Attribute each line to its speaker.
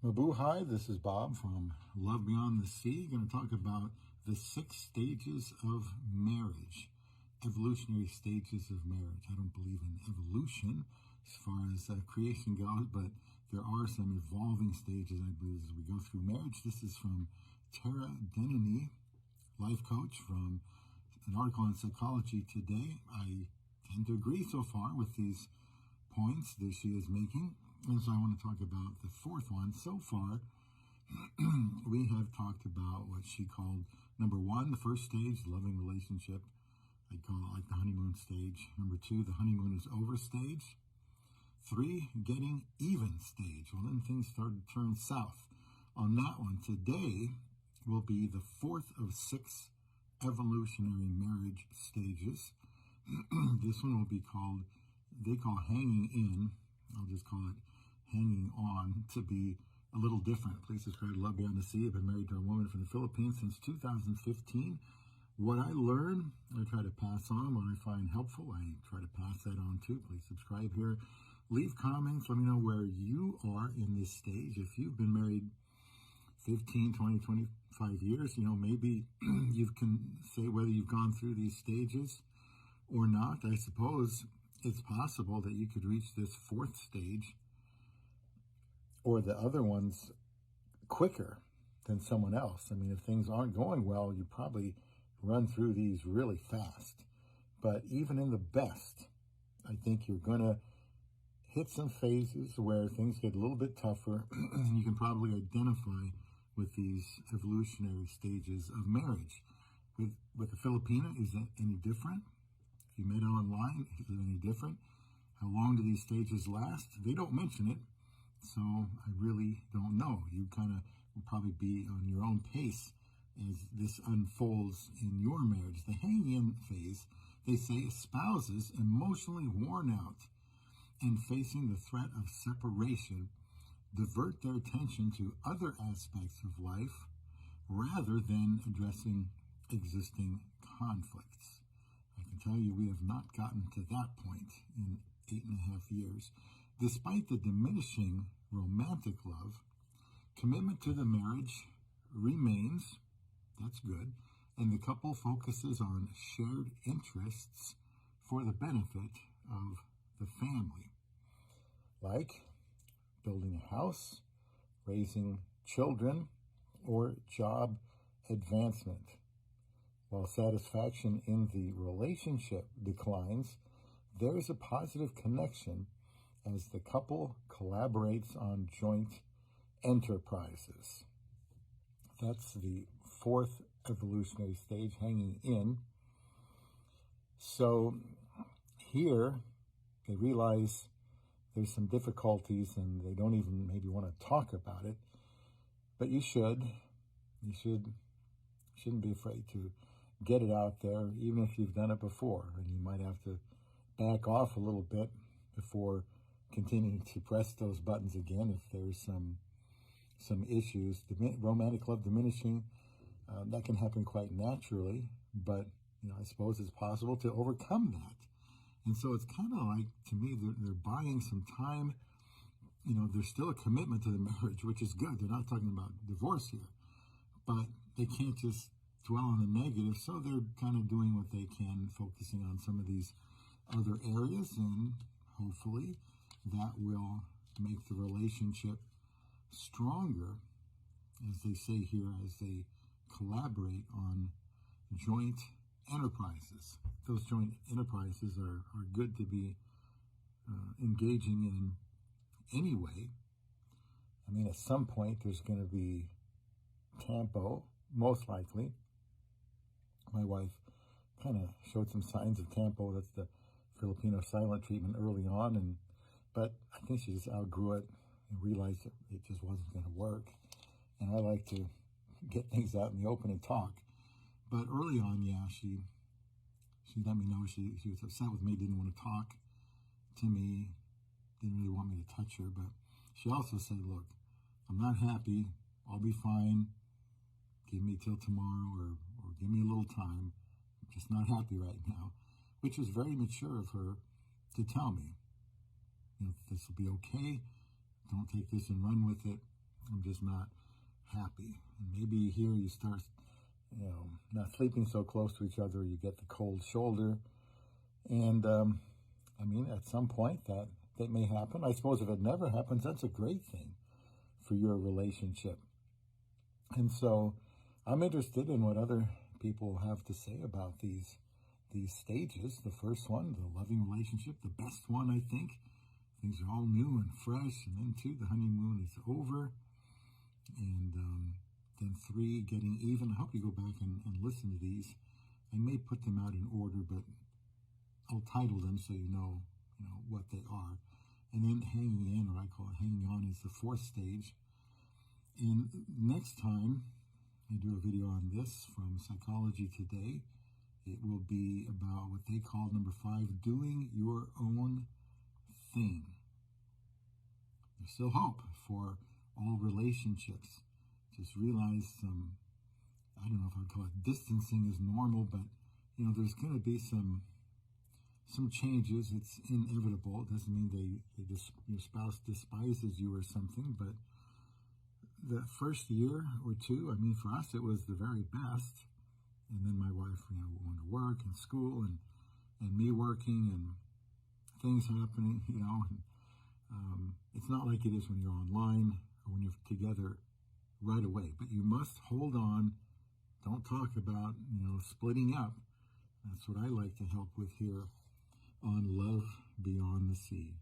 Speaker 1: Mabuhay, this is Bob from Love Beyond the Sea. Going to talk about the 6 stages of marriage, evolutionary stages of marriage. I don't believe in evolution as far as creation goes, but there are some evolving stages, I believe, as we go through marriage. This is from Tara Denny, life coach, from an article in Psychology Today. I tend to agree so far with these points that she is making. And so I want to talk about the 4th one. So far, we have talked about what she called number 1, the first stage, loving relationship. I call it like the honeymoon stage. Number 2, the honeymoon is over stage. 3, getting even stage. Well, then things start to turn south on that one. Today will be the 4th of 6 evolutionary marriage stages. This one will be called, they call hanging in. I'll just call it hanging on, to be a little different. Please subscribe to Love Beyond the Sea. I've been married to a woman from the Philippines since 2015. What I learn, I try to pass on. What I find helpful, I try to pass that on too. Please subscribe here. Leave comments. Let me know where you are in this stage. If you've been married 15, 20, 25 years, maybe you can say whether you've gone through these stages or not. I suppose it's possible that you could reach this 4th stage or the other ones quicker than someone else. I mean, if things aren't going well, you probably run through these really fast. But even in the best, I think you're going to hit some phases where things get a little bit tougher. You can probably identify with these evolutionary stages of marriage. With the Filipina, is that any different? If you met online, is it any different? How long do these stages last? They don't mention it, so I really don't know. You kind of will probably be on your own pace as this unfolds in your marriage. The hang-in phase, they say, spouses emotionally worn out and facing the threat of separation divert their attention to other aspects of life rather than addressing existing conflicts. I can tell you we have not gotten to that point in 8.5 years. Despite the diminishing romantic love, commitment to the marriage remains. That's good. And the couple focuses on shared interests for the benefit of the family, like building a house, raising children, or job advancement. While satisfaction in the relationship declines, there is a positive connection as the couple collaborates on joint enterprises. That's the 4th evolutionary stage, hanging in. So here they realize there's some difficulties and they don't even maybe want to talk about it, but you shouldn't be afraid to get it out there, even if you've done it before, and you might have to back off a little bit before continuing to press those buttons again if there's some issues. Romantic love diminishing, that can happen quite naturally, but I suppose it's possible to overcome that. And so it's kind of like, to me, they're buying some time. There's still a commitment to the marriage, which is good. They're not talking about divorce here, but they can't just dwell on the negative. So they're kind of doing what they can, focusing on some of these other areas, and hopefully that will make the relationship stronger, as they say here, as they collaborate on joint enterprises. Those joint enterprises are good to be engaging in anyway. I mean, at some point there's going to be tampo, most likely. My wife kind of showed some signs of tampo. That's the Filipino silent treatment early on, but I think she just outgrew it and realized that it just wasn't going to work. And I like to get things out in the open and talk. But early on, yeah, she let me know she was upset with me, didn't want to talk to me, didn't really want me to touch her. But she also said, look, I'm not happy. I'll be fine. Give me till tomorrow or give me a little time. I'm just not happy right now, which was very mature of her to tell me. This will be okay. Don't take this and run with it. I'm just not happy. And maybe here you start, not sleeping so close to each other, you get the cold shoulder. And at some point that may happen. I suppose if it never happens, that's a great thing for your relationship. And so I'm interested in what other people have to say about these stages. The first one, the loving relationship, the best one, I think. Things are all new and fresh. And then 2, the honeymoon is over. And then 3, getting even. I hope you go back and listen to these. I may put them out in order, but I'll title them so you know what they are. And then hanging in, or I call it hanging on, is the 4th stage. And next time I do a video on this from Psychology Today, it will be about what they call number 5, doing your own thing. There's still hope for all relationships. Just realize I don't know if I'd call it distancing is normal, but there's going to be some changes. It's inevitable. It doesn't mean your spouse despises you or something, but the first year or 2, for us, it was the very best. And then my wife, went to work and school and me working and things happening, it's not like it is when you're online or when you're together right away, but you must hold on. Don't talk about, splitting up. That's what I like to help with here on Love Beyond the Sea.